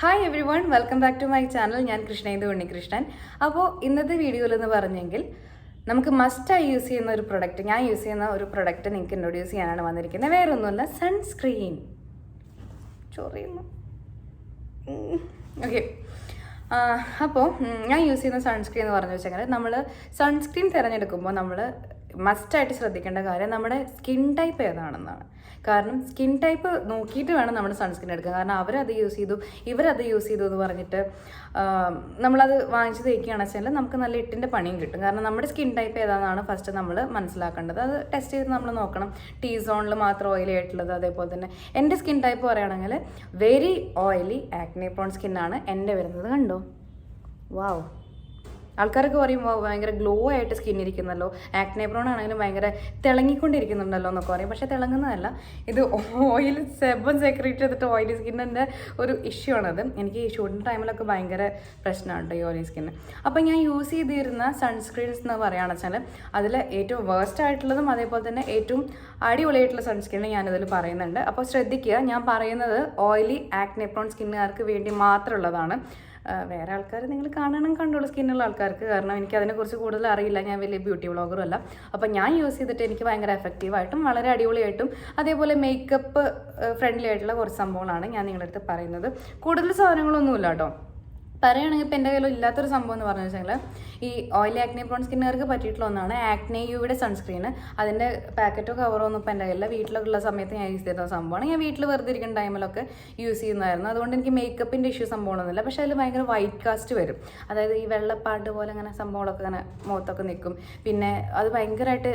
Hi everyone, welcome back to my channel. ഞാൻ കൃഷ്ണേന്ദു ഉണ്ണികൃഷ്ണൻ. അപ്പോൾ ഇന്നത്തെ വീഡിയോയിൽ എന്ന് പറഞ്ഞെങ്കിൽ നമുക്ക് മസ്റ്റായി യൂസ് ചെയ്യുന്ന ഒരു പ്രൊഡക്റ്റ്, ഞാൻ യൂസ് ചെയ്യുന്ന ഒരു പ്രൊഡക്റ്റ് നിങ്ങൾക്ക് ഇൻട്രൊഡ്യൂസ് ചെയ്യാനാണ് വന്നിരിക്കുന്നത്. വേറെ ഒന്നുമല്ല, സൺസ്ക്രീൻ. ചൊറിയുന്നു. ഓക്കെ, അപ്പോൾ ഞാൻ യൂസ് ചെയ്യുന്ന സൺസ്ക്രീൻ എന്ന് പറഞ്ഞു വെച്ചാൽ, നമ്മൾ സൺസ്ക്രീൻ തിരഞ്ഞെടുക്കുമ്പോൾ നമ്മൾ മസ്റ്റായിട്ട് ശ്രദ്ധിക്കേണ്ട കാര്യം നമ്മുടെ സ്കിൻ ടൈപ്പ് ഏതാണെന്നാണ്. കാരണം സ്കിൻ ടൈപ്പ് നോക്കിയിട്ട് വേണം നമ്മൾ സൺസ്ക്രീൻ എടുക്കുക. കാരണം അവരത് യൂസ് ചെയ്തു, ഇവരത് യൂസ് ചെയ്തു എന്ന് പറഞ്ഞിട്ട് നമ്മളത് വാങ്ങിച്ച് തേക്കുകയാണെന്ന് വെച്ചാൽ നമുക്ക് നല്ല ഇട്ടിൻ്റെ പണിയും കിട്ടും. കാരണം നമ്മുടെ സ്കിൻ ടൈപ്പ് ഏതാണെന്നാണ് ഫസ്റ്റ് നമ്മൾ മനസ്സിലാക്കേണ്ടത്. അത് ടെസ്റ്റ് ചെയ്ത് നമ്മൾ നോക്കണം. ടീ സോണിൽ മാത്രം ഓയിലി ആയിട്ടുള്ളത്. അതേപോലെ തന്നെ എൻ്റെ സ്കിൻ ടൈപ്പ് പറയുകയാണെങ്കിൽ വെരി ഓയിലി ആക്നെ പ്രോൺ സ്കിന്നാണ് എൻ്റെ വരുന്നത്. കണ്ടോ, വാവ്. ആൾക്കാരൊക്കെ പറയുമ്പോൾ ഭയങ്കര ഗ്ലോ ആയിട്ട് സ്കിൻ ഇരിക്കുന്നല്ലോ, ആക്നെ പ്രോൺ ആണെങ്കിലും ഭയങ്കര തിളങ്ങിക്കൊണ്ടിരിക്കുന്നുണ്ടല്ലോ എന്നൊക്കെ പറയും. പക്ഷേ തിളങ്ങുന്നതല്ല, ഇത് ഓയിൽ സെബം സെക്രീറ്റ് ചെയ്തിട്ട് ഓയിലി സ്കിന്നിൻ്റെ ഒരു ഇഷ്യൂ ആണത്. എനിക്ക് ഈ ഷൂട്ടിൻ്റെ ടൈമിലൊക്കെ ഭയങ്കര പ്രശ്നമാണ് ഈ ഓയിലി സ്കിന്ന്. അപ്പോൾ ഞാൻ യൂസ് ചെയ്തിരുന്ന സൺസ്ക്രീൻസ് എന്ന് പറയുകയാണെന്ന് വെച്ചാൽ അതിൽ ഏറ്റവും വേസ്റ്റ് ആയിട്ടുള്ളതും അതേപോലെ തന്നെ ഏറ്റവും അടിപൊളിയായിട്ടുള്ള സൺസ്ക്രീൻ ഞാനിതിൽ പറയുന്നുണ്ട്. അപ്പോൾ ശ്രദ്ധിക്കുക, ഞാൻ പറയുന്നത് ഓയിലി ആക്നെ പ്രോൺ സ്കിന്നുകാർക്ക് വേണ്ടി മാത്രമുള്ളതാണ്. വേറെ ആൾക്കാർ നിങ്ങൾ കാണണം, കണ്ടോളൂ സ്കിന്നുള്ള ആൾക്കാർക്ക്. കാരണം എനിക്ക് അതിനെക്കുറിച്ച് കൂടുതൽ അറിയില്ല, ഞാൻ വലിയ ബ്യൂട്ടി വ്ളോഗറും അല്ല. അപ്പോൾ ഞാൻ യൂസ് ചെയ്തിട്ട് എനിക്ക് ഭയങ്കര എഫക്റ്റീവായിട്ടും വളരെ അടിപൊളിയായിട്ടും അതേപോലെ മേക്കപ്പ് ഫ്രണ്ട്ലി ആയിട്ടുള്ള കുറച്ച് സംഭവങ്ങളാണ് ഞാൻ നിങ്ങളുടെ അടുത്ത് പറയുന്നത്. കൂടുതൽ സാധനങ്ങളൊന്നുമില്ല കേട്ടോ. പറയുകയാണെങ്കിൽ ഇപ്പം എൻ്റെ കയ്യിൽ ഇല്ലാത്തൊരു സംഭവം എന്ന് പറഞ്ഞു വെച്ചാൽ, ഈ ഓയിലി ആക്നെ പ്രോൺ സ്കിന്നുകാർക്ക് പറ്റിയിട്ടുള്ള ഒന്നാണ് ആക്നെ യുയുടെ സൺസ്ക്രീന്. അതിൻ്റെ പാക്കറ്റോ കവറോ ഒന്നും ഇപ്പം എൻ്റെ കയ്യില്ല. വീട്ടിലൊക്കെ ഉള്ള സമയത്ത് ഞാൻ യൂസ് ചെയ്യുന്ന സംഭവമാണ്. ഞാൻ വീട്ടിൽ വെറുതെ ഇരിക്കുന്ന ടൈമിലൊക്കെ യൂസ് ചെയ്യുന്നതായിരുന്നു. അതുകൊണ്ട് എനിക്ക് മേക്കപ്പിൻ്റെ ഇഷ്യൂ സംഭവമൊന്നുമില്ല. പക്ഷേ അതിൽ ഭയങ്കര വൈറ്റ് കാസ്റ്റ് വരും. അതായത് ഈ വെള്ളപ്പാട്ട് പോലെ അങ്ങനെ സംഭവങ്ങളൊക്കെ അങ്ങനെ മുഖത്തൊക്കെ നിൽക്കും. പിന്നെ അത് ഭയങ്കരമായിട്ട്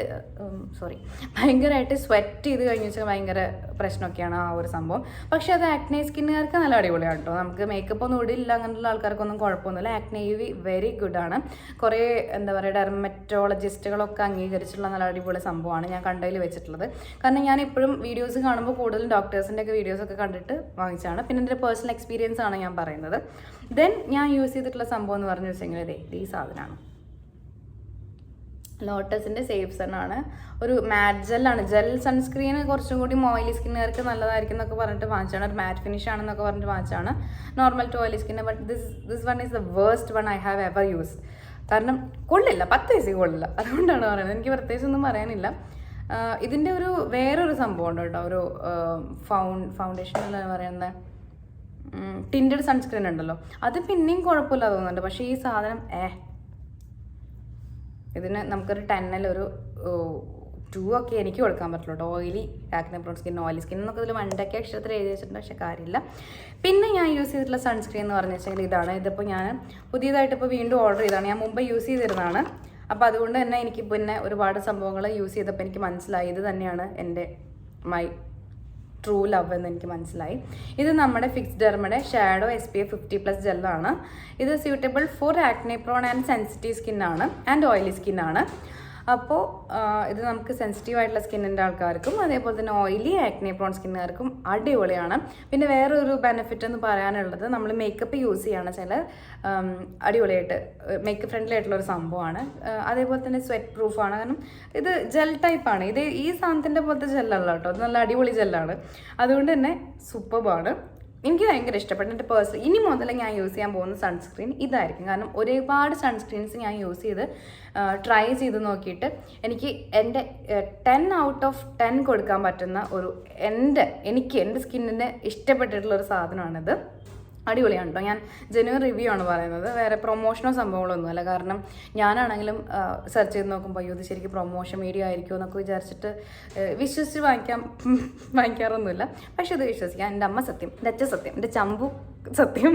സ്വെറ്റ് ചെയ്ത് കഴിഞ്ഞ് വെച്ചാൽ ഭയങ്കര പ്രശ്നമൊക്കെയാണ് ആ ഒരു സംഭവം. പക്ഷേ അത് ആക്നെ സ്കിന്നുകാർക്ക് നല്ല അടിപൊളിയാണ് കേട്ടോ. നമുക്ക് മേക്കപ്പ് ഒന്നും ഇടില്ല, അങ്ങനെയുള്ള ആൾക്കാർക്കൊന്നും കുഴപ്പമൊന്നുമില്ല. ആക്നെ യു വെരി ഗുഡ് ആണ്. കുറേ എന്താ പറയുക, ഡെർമറ്റോളജിസ്റ്റുകളൊക്കെ അംഗീകരിച്ചിട്ടുള്ള നല്ല അടിപൊളി സംഭവമാണ് ഞാൻ കണ്ടതിൽ വെച്ചിട്ടുള്ളത്. കാരണം ഞാൻ ഇപ്പോഴും വീഡിയോസ് കാണുമ്പോൾ കൂടുതലും ഡോക്ടേഴ്സിൻ്റെ ഒക്കെ വീഡിയോസൊക്കെ കണ്ടിട്ട് വാങ്ങിച്ചാണ്. പിന്നെ എൻ്റെ പേഴ്സണൽ എക്സ്പീരിയൻസ് ആണ് ഞാൻ പറയുന്നത്. ദെൻ ഞാൻ യൂസ് ചെയ്തിട്ടുള്ള സംഭവം എന്ന് പറഞ്ഞു വെച്ചെങ്കിൽ ഈ സാധനമാണ്. ലോട്ടസിൻ്റെ സേഫ് സൺ ആണ്. ഒരു മാറ്റ് ജെല്ലാണ്. ജെൽ സൺസ്ക്രീൻ കുറച്ചും കൂടി ഓയിലി സ്കിന്നുകാർക്ക് നല്ലതായിരിക്കും എന്നൊക്കെ പറഞ്ഞിട്ട് വാങ്ങിച്ചാണ്. ഒരു മാറ്റ് ഫിനിഷ് ആണെന്നൊക്കെ പറഞ്ഞിട്ട് വാങ്ങിച്ചാണ്. Normal to oily skin. But this one is the worst one I have ever used. കാരണം കൊള്ളില്ല, 10 പൈസ കൊള്ളില്ല. അതുകൊണ്ടാണ് പറയുന്നത്. എനിക്ക് പ്രത്യേകിച്ച് ഒന്നും പറയാനില്ല. ഇതിൻ്റെ ഒരു വേറൊരു സംഭവം ഉണ്ട് കേട്ടോ. ഒരു ഫൗണ്ടേഷൻ എന്ന് പറയുന്നത് ടിൻറ്റഡ് സൺസ്ക്രീൻ ഉണ്ടല്ലോ, അത് പിന്നെയും കുഴപ്പമില്ല തോന്നുന്നുണ്ട്. പക്ഷേ ഈ സാധനം ഇതിന് നമുക്കൊരു 10 ഒരു 2 ഒക്കെ എനിക്ക് കൊടുക്കാൻ പറ്റുള്ളൂ കേട്ടോ. Oily acne prone skin, oily skin എന്നൊക്കെ ഇതിൽ 1 അക്ഷരത്തിൽ എഴുതി വെച്ചിട്ടുണ്ട്. പക്ഷേ കാര്യമില്ല. പിന്നെ ഞാൻ യൂസ് ചെയ്തിട്ടുള്ള സൺസ്ക്രീൻ എന്ന് പറഞ്ഞു വെച്ചാൽ ഇതാണ്. ഇതിപ്പോൾ ഞാൻ പുതിയതായിട്ട് ഇപ്പോൾ വീണ്ടും ഓർഡർ ചെയ്തതാണ്. ഞാൻ മുമ്പ് യൂസ് ചെയ്തിരുന്നതാണ്. അപ്പോൾ അതുകൊണ്ട് തന്നെ എനിക്ക് പിന്നെ ഒരുപാട് സംഭവങ്ങൾ യൂസ് ചെയ്തപ്പോൾ എനിക്ക് മനസ്സിലായി ഇത് തന്നെയാണ് എൻ്റെ ട്രൂ ലവ് എന്ന് എനിക്ക് മനസ്സിലായി. ഇത് നമ്മുടെ ഫിക്സ് ഡെർമയുടെ ഷാഡോ SPF 50+ ജെല്ലാണ്. ഇത് suitable for acne prone and sensitive സ്കിന്നാണ് ആൻഡ് ഓയിലി സ്കിന്നാണ്. അപ്പോൾ ഇത് നമുക്ക് സെൻസിറ്റീവ് ആയിട്ടുള്ള സ്കിന്നിൻ്റെ ആൾക്കാർക്കും അതേപോലെ തന്നെ ഓയിലി ആക്നെ പ്രോൺ സ്കിന്നുകാർക്കും അടിപൊളിയാണ്. പിന്നെ വേറൊരു ബെനിഫിറ്റ് എന്ന് പറയാനുള്ളത്, നമ്മൾ മേക്കപ്പ് യൂസ് ചെയ്യുകയാണെന്ന് വെച്ചാൽ അടിപൊളിയായിട്ട് മേക്കപ്പ് ഫ്രണ്ട്ലി ആയിട്ടുള്ളൊരു സംഭവമാണ്. അതേപോലെ തന്നെ സ്വെറ്റ് പ്രൂഫാണ്. കാരണം ഇത് ജെൽ ടൈപ്പാണ്. ഈ സാധനത്തിൻ്റെ പോലത്തെ ജെല്ലല്ല കേട്ടോ. അത് നല്ല അടിപൊളി ജെല്ലാണ്. അതുകൊണ്ട് തന്നെ സൂപ്പർബാണ്. എനിക്ക് ഭയങ്കര ഇഷ്ടപ്പെട്ടു. എൻ്റെ പേഴ്സണൽ ഇനി മുതൽ ഞാൻ യൂസ് ചെയ്യാൻ പോകുന്ന സൺസ്ക്രീൻ ഇതായിരിക്കും. കാരണം ഒരുപാട് സൺസ്ക്രീൻസ് ഞാൻ യൂസ് ചെയ്ത് ട്രൈ ചെയ്ത് നോക്കിയിട്ട് എനിക്ക് എൻ്റെ 10 ഔട്ട് ഓഫ് 10 കൊടുക്കാൻ പറ്റുന്ന എനിക്ക് എൻ്റെ സ്കിന്നിന് ഇഷ്ടപ്പെട്ടിട്ടുള്ളൊരു സാധനമാണിത്. അടിപൊളിയാണ് കേട്ടോ. ഞാൻ ജെന്യുവൻ റിവ്യൂ ആണ് പറയുന്നത്, വേറെ പ്രൊമോഷനോ സംഭവങ്ങളൊന്നുമല്ല. കാരണം ഞാനാണെങ്കിലും സെർച്ച് ചെയ്ത് നോക്കുമ്പോൾ അയ്യോ ഇത് ശരിക്കും പ്രൊമോഷൻ വീഡിയോ ആയിരിക്കുമോ എന്നൊക്കെ വിചാരിച്ചിട്ട് വിശ്വസിച്ച് വാങ്ങിക്കാറൊന്നുമില്ല. പക്ഷെ ഇത് വിശ്വസിക്കാം. എൻ്റെ അമ്മ സത്യം, എൻ്റെ അച്ഛൻ സത്യം, എൻ്റെ ചമ്പു സത്യം.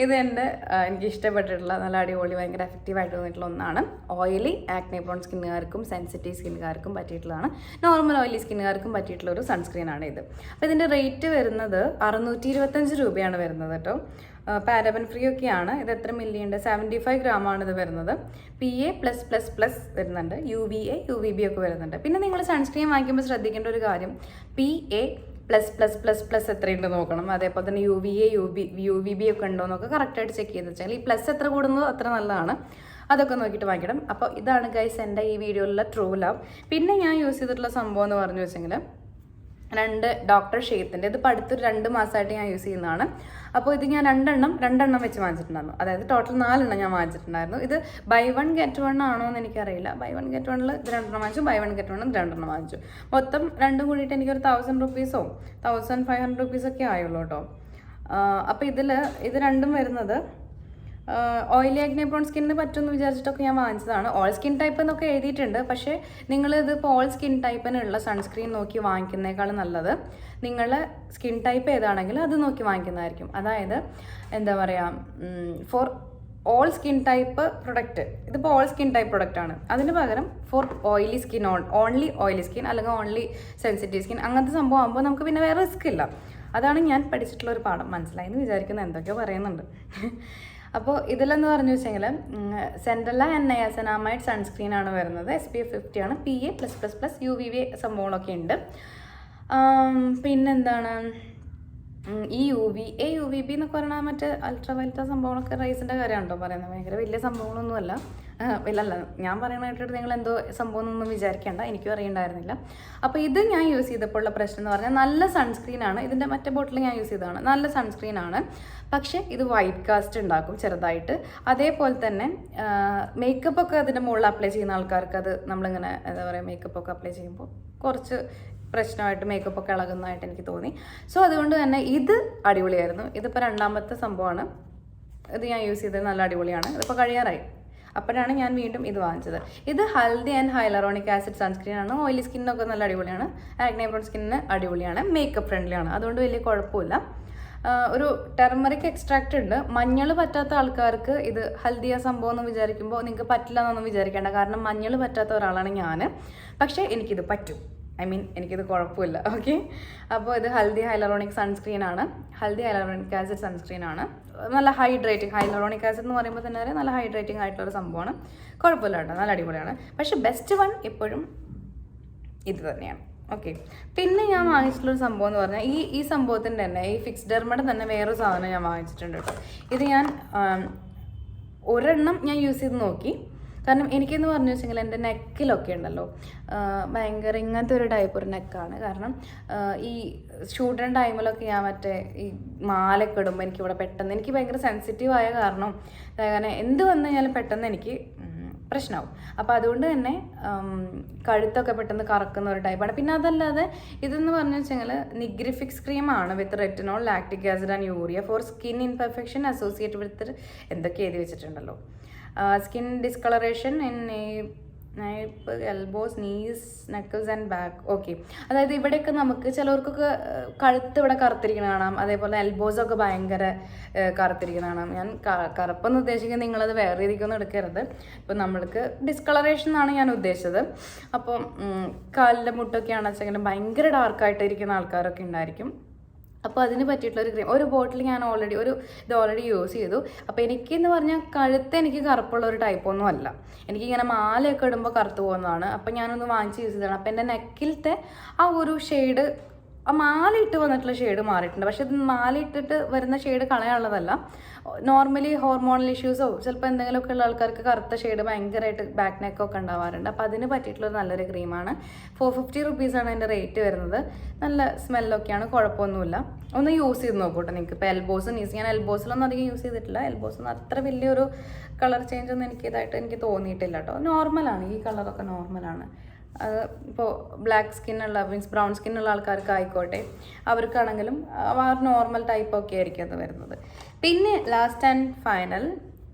ഇത് എനിക്ക് ഇഷ്ടപ്പെട്ടിട്ടുള്ള നല്ല അടിപൊളി ഭയങ്കര എഫക്റ്റീവായിട്ട് തോന്നിയിട്ടുള്ള ഒന്നാണ്. ഓയിലി ആക്നെ പ്രോൺ സ്കിന്നുകാർക്കും സെൻസിറ്റീവ് സ്കിന്നുകാർക്കും പറ്റിയിട്ടുള്ളതാണ്. നോർമൽ ഓയിലി സ്കിന്നുകാർക്കും പറ്റിയിട്ടുള്ള ഒരു സൺസ്ക്രീനാണ് ഇത്. അപ്പോൾ ഇതിൻ്റെ റേറ്റ് വരുന്നത് 625 രൂപയാണ് വരുന്നത് കേട്ടോ. പാരബൻ ഫ്രീ ഒക്കെയാണ്. ഇത് എത്ര മില്ലി ഉണ്ട്? 75 ഗ്രാമാണ് ഇത് വരുന്നത്. PA+++ വരുന്നുണ്ട്. UVA UVB ഒക്കെ വരുന്നുണ്ട്. പിന്നെ നിങ്ങൾ സൺസ്ക്രീൻ വാങ്ങിക്കുമ്പോൾ ശ്രദ്ധിക്കേണ്ട ഒരു കാര്യം, PA++++ എത്രയുണ്ട് നോക്കണം. അതേപോലെ തന്നെ UVA UVB ഒക്കെ ഉണ്ടോ എന്നൊക്കെ കറക്റ്റായിട്ട് ചെക്ക് ചെയ്ത് വെച്ചാൽ ഈ പ്ലസ് എത്ര കൂടുന്നതോ അത്ര നല്ലതാണ്. അതൊക്കെ നോക്കിയിട്ട് വാങ്ങിക്കണം. അപ്പോൾ ഇതാണ് ഗൈസ് എൻ്റെ ഈ വീഡിയോയിലുള്ള ട്രൂ ലവ്. പിന്നെ ഞാൻ യൂസ് ചെയ്തിട്ടുള്ള സംഭവം എന്ന് പറഞ്ഞു വെച്ചെങ്കിൽ 2 ഡോക്ടർ ഷെയ്ത്തിൻ്റെ, ഇതിപ്പോൾ അടുത്തൊരു 2 മാസമായിട്ട് ഞാൻ യൂസ് ചെയ്യുന്നതാണ്. അപ്പോൾ ഇത് ഞാൻ രണ്ടെണ്ണം വെച്ച് വാങ്ങിച്ചിട്ടുണ്ടായിരുന്നു. അതായത് ടോട്ടൽ 4 എണ്ണം ഞാൻ വാങ്ങിച്ചിട്ടുണ്ടായിരുന്നു. ഇത് ബൈ 1 ഗെറ്റ് 1 ആണോ എന്ന് എനിക്കറിയില്ല. ബൈ 1 ഗെറ്റ് 1 ഇത് 2 വാങ്ങിച്ചു, ബൈ 1 ഗെറ്റ് 1 2 വാങ്ങിച്ചു. മൊത്തം രണ്ടും കൂടിയിട്ട് എനിക്കൊരു 1000 റുപ്പീസോ 1500 റുപ്പീസൊക്കെ ആയുള്ളൂ കേട്ടോ. അപ്പോൾ ഇത് രണ്ടും വരുന്നത് ഓയിലി ആക്നെ പ്രോൺ സ്കിന്നിന് പറ്റുമെന്ന് വിചാരിച്ചിട്ടൊക്കെ ഞാൻ വാങ്ങിച്ചതാണ്. ഓൾ സ്കിൻ ടൈപ്പ് എന്നൊക്കെ എഴുതിയിട്ടുണ്ട്. പക്ഷേ നിങ്ങളിത് ഇപ്പോൾ ഓൾ സ്കിൻ ടൈപ്പിനുള്ള സൺസ്ക്രീൻ നോക്കി വാങ്ങിക്കുന്നേക്കാളും നല്ലത് നിങ്ങളുടെ സ്കിൻ ടൈപ്പ് ഏതാണെങ്കിലും അത് നോക്കി വാങ്ങിക്കുന്നതായിരിക്കും. അതായത് എന്താ പറയുക, for all skin type product, ഇതിപ്പോൾ ഓൾ സ്കിൻ ടൈപ്പ് പ്രൊഡക്റ്റ് ആണ്. അതിന് പകരം for oily skin, only oily skin അല്ലെങ്കിൽ ഓൺലി സെൻസിറ്റീവ് സ്കിൻ അങ്ങനത്തെ സംഭവം ആകുമ്പോൾ നമുക്ക് പിന്നെ വേറെ റിസ്ക് ഇല്ല. അതാണ് ഞാൻ പഠിച്ചിട്ടുള്ള ഒരു പാഠം. മനസ്സിലായെന്ന് വിചാരിക്കുന്നത്, എന്തൊക്കെയോ പറയുന്നുണ്ട്. അപ്പോൾ ഇതിലെന്ന് പറഞ്ഞു വെച്ചെങ്കിൽ സെൻട്രല ആൻഡ് നയാസിനാമൈഡ് സൺസ്ക്രീനാണ് വരുന്നത്. SPF 50 ആണ്. PA+++ UVB സംഭവങ്ങളൊക്കെ ഉണ്ട്. പിന്നെന്താണ് ഈ UVB എന്നൊക്കെ പറഞ്ഞാൽ മറ്റേ അൾട്രാ വയലറ്റ് സംഭവങ്ങളൊക്കെ റൈസിൻ്റെ കാര്യമാണോ പറയുന്നത്? ഭയങ്കര വലിയ സംഭവങ്ങളൊന്നുമല്ല. ഇല്ലല്ല, ഞാൻ പറയുന്നതായിട്ട് നിങ്ങൾ എന്തോ സംഭവം എന്നൊന്നും വിചാരിക്കേണ്ട, എനിക്കും അറിയണ്ടായിരുന്നില്ല. അപ്പോൾ ഇത് ഞാൻ യൂസ് ചെയ്തപ്പോൾ ഉള്ള പ്രശ്നം എന്ന് പറഞ്ഞാൽ നല്ല സൺസ്ക്രീനാണ്. ഇതിൻ്റെ മറ്റേ ബോട്ടിൽ ഞാൻ യൂസ് ചെയ്തതാണ്, നല്ല സൺസ്ക്രീനാണ്. പക്ഷേ ഇത് വൈറ്റ് കാസ്റ്റ് ഉണ്ടാക്കും ചെറുതായിട്ട്. അതേപോലെ തന്നെ മേക്കപ്പ് ഒക്കെ അതിൻ്റെ മുകളിൽ അപ്ലൈ ചെയ്യുന്ന ആൾക്കാർക്ക് അത് നമ്മളിങ്ങനെ എന്താ പറയുക, മേക്കപ്പ് ഒക്കെ അപ്ലൈ ചെയ്യുമ്പോൾ കുറച്ച് പ്രശ്നമായിട്ട് മേക്കപ്പ് ഒക്കെ ഇളകുന്നതായിട്ട് എനിക്ക് തോന്നി. സോ അതുകൊണ്ട് തന്നെ ഇത് അടിപൊളിയായിരുന്നു. ഇതിപ്പോൾ 2ാമത്തെ സംഭവമാണ്. ഇത് ഞാൻ യൂസ് ചെയ്തത് നല്ല അടിപൊളിയാണ്. ഇതിപ്പോൾ കഴിയാറായി. അപ്പോഴാണ് ഞാൻ വീണ്ടും ഇത് വാങ്ങിച്ചത്. ഇത് haldi and hyaluronic acid sunscreen ആണ്. ഓയിലി സ്കിന്നൊക്കെ നല്ല അടിപൊളിയാണ്. ആക്നെ പ്രോൺ സ്കിന്നിന് അടിപൊളിയാണ്. മേക്കപ്പ് ഫ്രണ്ട്ലിയാണ്. അതുകൊണ്ട് വലിയ കുഴപ്പമില്ല. ഒരു ടെർമറിക് എക്സ്ട്രാക്റ്റ് ഉണ്ട്. മഞ്ഞൾ പറ്റാത്ത ആൾക്കാർക്ക് ഇത് ഹൽദിയ സംഭവം എന്ന് വിചാരിക്കുമ്പോൾ നിങ്ങൾക്ക് പറ്റില്ല എന്നൊന്നും വിചാരിക്കേണ്ട. കാരണം മഞ്ഞൾ പറ്റാത്ത ഒരാളാണ് ഞാൻ. പക്ഷേ എനിക്കിത് പറ്റും. എനിക്കിത് കുഴപ്പമില്ല. ഓക്കെ, അപ്പോൾ ഇത് ഹൽദി ഹൈലറോണിക് സൺസ്ക്രീൻ ആണ്. ഹൽദി ഹൈലറോണിക് ആസിഡ് സൺസ്ക്രീൻ ആണ്. നല്ല ഹൈഡ്രേറ്റിംഗ്, ഹൈലറോണിക് ആസിഡ് എന്ന് പറയുമ്പോൾ തന്നെ നല്ല ഹൈഡ്രേറ്റിംഗ് ആയിട്ടുള്ളൊരു സംഭവമാണ്. കുഴപ്പമില്ല കേട്ടോ, നല്ല അടിപൊളിയാണ്. പക്ഷേ ബെസ്റ്റ് വൺ എപ്പോഴും ഇത് തന്നെയാണ്. ഓക്കെ, പിന്നെ ഞാൻ വാങ്ങിച്ചിട്ടുള്ളൊരു സംഭവം എന്ന് പറഞ്ഞാൽ ഈ സംഭവത്തിൻ്റെ തന്നെ ഈ ഫിക്സ് ഡെർമയുടെ തന്നെ വേറൊരു സാധനം ഞാൻ വാങ്ങിച്ചിട്ടുണ്ട് കേട്ടോ. ഇത് ഞാൻ ഒരെണ്ണം ഞാൻ യൂസ് ചെയ്ത് നോക്കി. കാരണം എനിക്കെന്ന് പറഞ്ഞു വെച്ചെങ്കിൽ എൻ്റെ നെക്കിലൊക്കെ ഉണ്ടല്ലോ ഭയങ്കര ഇങ്ങനത്തെ ഒരു ടൈപ്പ് ഒരു നെക്കാണ്. കാരണം ഈ ഷൂട്ടിൻ്റെ ടൈമിലൊക്കെ ഞാൻ മറ്റേ ഈ മാലയൊക്കെ ഇടുമ്പോൾ എനിക്കിവിടെ പെട്ടെന്ന് എനിക്ക് ഭയങ്കര സെൻസിറ്റീവായ കാരണം എന്ത് വന്നു കഴിഞ്ഞാലും പെട്ടെന്ന് എനിക്ക് പ്രശ്നമാവും. അപ്പോൾ അതുകൊണ്ട് തന്നെ കഴുത്തൊക്കെ പെട്ടെന്ന് കറക്കുന്ന ഒരു ടൈപ്പാണ്. പിന്നെ അതല്ലാതെ ഇതെന്ന് പറഞ്ഞു വെച്ചെങ്കിൽ നിഗ്രിഫിക്സ് ക്രീമാണ് with retinol, lactic acid and urea for skin imperfection associate with എന്തൊക്കെ എഴുതി വെച്ചിട്ടുണ്ടല്ലോ. Skin discoloration in elbows, knees, knuckles and back. Okay, അതായത് ഇവിടെയൊക്കെ നമുക്ക് ചിലവർക്കൊക്കെ കഴുത്ത് ഇവിടെ കറുത്തിരിക്കുന്ന കാണാം. അതേപോലെ എൽബോസൊക്കെ ഭയങ്കര കറുത്തിരിക്കുന്ന കാണാം. ഞാൻ കറുപ്പെന്ന് ഉദ്ദേശിക്കുന്നത് നിങ്ങളത് വേറെ രീതിക്കൊന്നും എടുക്കരുത്. ഇപ്പം നമ്മൾക്ക് ഡിസ്കളറേഷൻ എന്നാണ് ഞാൻ ഉദ്ദേശിച്ചത്. അപ്പം കാലിൻ്റെ മുട്ടൊക്കെ ആണെന്ന് വെച്ചെങ്കിൽ ഭയങ്കര ഡാർക്കായിട്ട് ഇരിക്കുന്ന ആൾക്കാരൊക്കെ ഉണ്ടായിരിക്കും. അപ്പോൾ അതിന് പറ്റിയിട്ടുള്ളൊരു ക്രീം, ഒരു ബോട്ടിൽ ഞാൻ ഓൾറെഡി യൂസ് ചെയ്തു. അപ്പോൾ എനിക്കെന്ന് പറഞ്ഞാൽ കഴുത്ത് എനിക്ക് കറുപ്പുള്ള ഒരു ടൈപ്പൊന്നും അല്ല. എനിക്കിങ്ങനെ മാലയൊക്കെ ഇടുമ്പോൾ കറുത്ത് പോകുന്നതാണ്. അപ്പോൾ ഞാനൊന്ന് വാങ്ങിച്ച് യൂസ് ചെയ്തതാണ്. അപ്പോൾ എൻ്റെ നെക്കിലത്തെ ആ ഒരു ഷെയ്ഡ്, ആ മാല ഇട്ട് വന്നിട്ടുള്ള ഷെയ്ഡ് മാറിയിട്ടുണ്ട്. പക്ഷെ ഇത് മാല ഇട്ടിട്ട് വരുന്ന ഷെയ്ഡ് കളയാനുള്ളതല്ല. നോർമലി ഹോർമോണൽ ഇഷ്യൂസോ ചിലപ്പോൾ എന്തെങ്കിലുമൊക്കെ ഉള്ള ആൾക്കാർക്ക് കറുത്ത ഷെയ്ഡ് ഭയങ്കരമായിട്ട് ബാക്ക് നെക്കൊക്കെ ഉണ്ടാവാറുണ്ട്. അപ്പോൾ അതിന് പറ്റിയിട്ടുള്ളൊരു നല്ലൊരു ക്രീമാണ്. 450 റുപ്പീസാണ് അതിൻ്റെ റേറ്റ് വരുന്നത്. നല്ല സ്മെല്ലൊക്കെയാണ്, കുഴപ്പമൊന്നുമില്ല. ഒന്ന് യൂസ് ചെയ്ത് നോക്കൂട്ടോ നിങ്ങൾക്ക്. ഇപ്പോൾ എൽബോസ്, നീസ്, ഞാൻ എൽബോസിലൊന്നും അധികം യൂസ് ചെയ്തിട്ടില്ല. എൽബോസൊന്നും അത്ര വലിയൊരു കളർ ചേഞ്ച് ഒന്നും എനിക്ക് തോന്നിയിട്ടില്ല കേട്ടോ. നോർമലാണ്, ഈ കളറൊക്കെ നോർമലാണ്. അത് ഇപ്പോൾ ബ്ലാക്ക് സ്കിന്നുള്ള മീൻസ് ബ്രൗൺ സ്കിന്നുള്ള ആൾക്കാർക്ക് ആയിക്കോട്ടെ, അവർക്കാണെങ്കിലും ആ നോർമൽ ടൈപ്പൊക്കെ ആയിരിക്കും അത് വരുന്നത്. പിന്നെ ലാസ്റ്റ് ആൻഡ് ഫൈനൽ,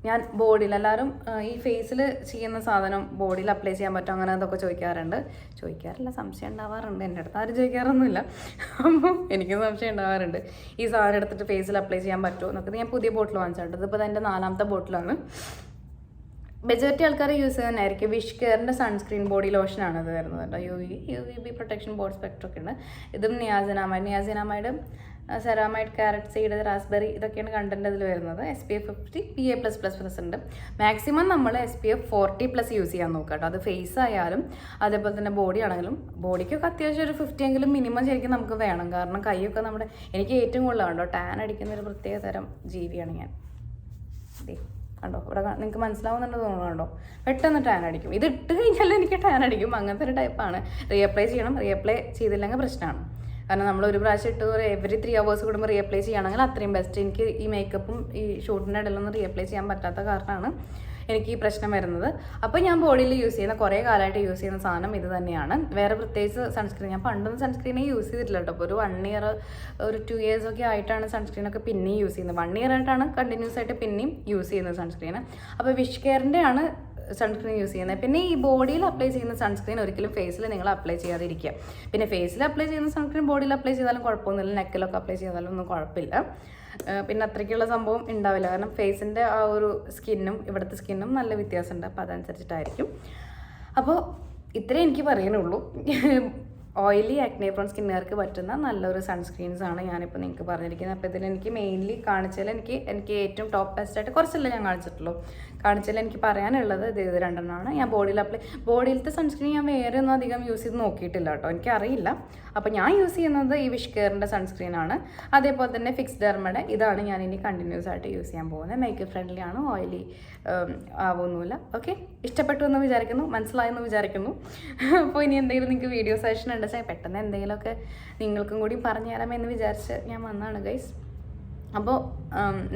ഞാൻ ബോഡിയിൽ എല്ലാവരും ഈ ഫേസിൽ ചെയ്യുന്ന സാധനം ബോഡിയിൽ അപ്ലൈ ചെയ്യാൻ പറ്റും അങ്ങനെ അതൊക്കെ ചോദിക്കാറില്ല, സംശയം ഉണ്ടാവാറുണ്ട്. എൻ്റെ അടുത്ത് ആരും ചോദിക്കാറൊന്നുമില്ല. അപ്പോൾ എനിക്ക് സംശയം ഉണ്ടാവാറുണ്ട് ഈ സാധനം എടുത്തിട്ട് ഫേസിൽ അപ്ലൈ ചെയ്യാൻ പറ്റുമോ എന്നൊക്കെ. ഞാൻ പുതിയ ബോട്ടിൽ വാങ്ങിച്ചിട്ടുണ്ട്. ഇതിപ്പോൾ എൻ്റെ 4ാമത്തെ ബോട്ടിലാണ്. മെജോറിറ്റി ആൾക്കാർ യൂസ് ചെയ്യുന്നതായിരിക്കും. വിഷ് കെയറിൻ്റെ സൺസ്ക്രീൻ ബോഡി ലോഷനാണ് ഇത് വരുന്നത് കേട്ടോ. UVB പ്രൊട്ടക്ഷൻ ബോർഡ് സ്പെക്ട്രം ഒക്കെ ഉണ്ട്. ഇതും niacinamide, ceramide, carrot seed, raspberry ഇതൊക്കെയാണ് കണ്ടന്റ് അതിൽ വരുന്നത്. SPF 50, PA+++ ഉണ്ട്. മാക്സിമം നമ്മൾ SPF 40+ യൂസ് ചെയ്യാൻ നോക്കുക കേട്ടോ. അത് ഫേസ് ആയാലും അതേപോലെ തന്നെ ബോഡി ആണെങ്കിലും. ബോഡിക്കൊക്കെ അത്യാവശ്യം ഒരു 50 എങ്കിലും മിനിമം ശരിക്കും നമുക്ക് വേണം. കാരണം കൈയൊക്കെ എനിക്ക് ഏറ്റവും കൂടുതലാണോ ടാൻ അടിക്കുന്ന ഒരു പ്രത്യേക തരം ജീവിയാണ് ഞാൻ. കണ്ടോ, ഇവിടെ നിങ്ങൾക്ക് മനസ്സിലാവുന്നുണ്ട് തോന്നുന്നു. കണ്ടോ, പെട്ടെന്ന് ടാൻ അടിക്കും. ഇത് ഇട്ട് കഴിഞ്ഞാൽ എനിക്ക് ടാൻ അടിക്കും. അങ്ങനത്തെ ഒരു ടൈപ്പാണ്. റീഅപ്ലൈ ചെയ്യണം. റീഅപ്ലൈ ചെയ്തില്ലെങ്കിൽ പ്രശ്നമാണ്. കാരണം നമ്മൾ ഒരു പ്രാവശ്യം ഇട്ട് എവറി 3 hours കൂടുമ്പോൾ റീഅപ്ലൈ ചെയ്യുകയാണെങ്കിൽ അത്രയും ബെസ്റ്റ്. എനിക്ക് ഈ മേക്കപ്പും ഈ ഷൂട്ടിൻ്റെ ഇടയിലൊന്നും റീഅപ്ലൈ ചെയ്യാൻ പറ്റാത്ത കാരണമാണ് എനിക്ക് ഈ പ്രശ്നം വരുന്നത്. അപ്പോൾ ഞാൻ ബോഡിയിൽ യൂസ് ചെയ്യുന്ന കുറേ കാലമായിട്ട് യൂസ് ചെയ്യുന്ന സാധനം ഇത് തന്നെയാണ്. വേറെ പ്രത്യേകിച്ച് സൺസ്ക്രീൻ ഞാൻ പണ്ടൊന്നും സൺസ്ക്രീനേ യൂസ് ചെയ്തിട്ടില്ല കേട്ടോ. അപ്പോൾ ഒരു 1 year ഒരു 2 years ഒക്കെ ആയിട്ടാണ് സൺസ്ക്രീനൊക്കെ പിന്നെയും യൂസ് ചെയ്യുന്നത്. 1 year ആയിട്ടാണ് കണ്ടിന്യൂസ് ആയിട്ട് പിന്നെയും യൂസ് ചെയ്യുന്നത് സൺസ്ക്രീൻ. അപ്പോൾ വിഷ് കെയറിൻ്റെ ആണ് സൺസ്ക്രീൻ യൂസ് ചെയ്യുന്നത്. പിന്നെ ഈ ബോഡിയിൽ അപ്ലൈ ചെയ്യുന്ന സൺസ്ക്രീൻ ഒരിക്കലും ഫേസിൽ നിങ്ങൾ അപ്ലൈ ചെയ്യാതിരിക്കുക. പിന്നെ ഫേസിൽ അപ്ലൈ ചെയ്യുന്ന സൺസ്ക്രീൻ ബോഡിയിൽ അപ്ലൈ ചെയ്താലും കുഴപ്പമൊന്നുമില്ല, നെക്കിലൊക്കെ അപ്ലൈ ചെയ്താലും ഒന്നും കുഴപ്പമില്ല. പിന്നെ അത്രയ്ക്കുള്ള സംഭവം ഉണ്ടാവില്ല. കാരണം ഫേസിൻ്റെ ആ ഒരു സ്കിന്നും ഇവിടുത്തെ സ്കിന്നും നല്ല വ്യത്യാസമുണ്ട്. അപ്പോൾ അതനുസരിച്ചിട്ടായിരിക്കും. അപ്പോൾ ഇത്രേ എനിക്ക് പറയാനുള്ളൂ. ഓയിലി ആക്നെ പ്രോൺ സ്കിന്നുകാർക്ക് പറ്റുന്ന നല്ലൊരു സൺസ്ക്രീൻസാണ് ഞാനിപ്പോൾ നിങ്ങൾക്ക് പറഞ്ഞിരിക്കുന്നത്. അപ്പോൾ ഇതിലെനിക്ക് മെയിൻലി കാണിച്ചാൽ എനിക്ക് ഏറ്റവും ടോപ്പ് ബെസ്റ്റായിട്ട് കുറച്ചല്ലേ ഞാൻ കാണിച്ചിട്ടുള്ളൂ. കാണിച്ചാൽ എനിക്ക് പറയാനുള്ളത് ഇത് രണ്ടെണ്ണമാണ്. ഞാൻ ബോഡിയിലത്തെ സൺസ്ക്രീൻ ഞാൻ വേറെ ഒന്നും അധികം യൂസ് ചെയ്ത് നോക്കിയിട്ടില്ല കേട്ടോ, എനിക്കറിയില്ല. അപ്പോൾ ഞാൻ യൂസ് ചെയ്യുന്നത് ഈ വിഷ് കെയറിൻ്റെ സൺസ്ക്രീനാണ്. അതേപോലെ തന്നെ ഫിക്സ് ഡെർമയുടെ ഇതാണ് ഞാൻ ഇനി കണ്ടിന്യൂസ് ആയിട്ട് യൂസ് ചെയ്യാൻ പോകുന്നത്. മേക്കപ്പ് ഫ്രണ്ട്ലി ആണ്, ഓയിലി ആവുമൊന്നുമില്ല. ഓക്കെ, ഇഷ്ടപ്പെട്ടു എന്ന് വിചാരിക്കുന്നു, മനസ്സിലായെന്ന് വിചാരിക്കുന്നു. അപ്പോൾ ഇനി എന്തെങ്കിലും നിങ്ങൾക്ക് വീഡിയോ സജഷൻ ഉണ്ടെങ്കിൽ പെട്ടെന്ന് എന്തെങ്കിലുമൊക്കെ നിങ്ങൾക്കും കൂടി പറഞ്ഞു തരാമെന്ന് വിചാരിച്ച് ഞാൻ വന്നതാണ് ഗൈസ്. അപ്പോൾ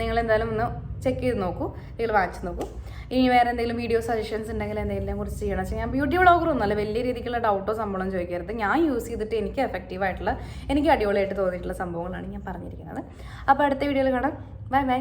നിങ്ങൾ എന്തായാലും ഒന്ന് ചെക്ക് ചെയ്ത് നോക്കൂ, നിങ്ങൾ വാങ്ങിച്ച് നോക്കൂ. ഇനി വേറെ എന്തെങ്കിലും വീഡിയോ സജഷൻസ് ഉണ്ടെങ്കിൽ എന്തെങ്കിലും കുറിച്ച് ചെയ്യണം വെച്ചാൽ ഞാൻ ബ്യൂട്ടി വ്ളോഗറൊന്നും അല്ല, വലിയ രീതിക്കുള്ള ഡൗട്ടോ സംഭവം ചോദിക്കരുത്. ഞാൻ യൂസ് ചെയ്തിട്ട് എനിക്ക് എഫക്റ്റീവായിട്ടുള്ള, എനിക്ക് അടിപൊളിയായിട്ട് തോന്നിയിട്ടുള്ള സംഭവങ്ങളാണ് ഞാൻ പറഞ്ഞിരിക്കുന്നത്. അപ്പോൾ അടുത്ത വീഡിയോയിൽ കാണാം. Bye bye.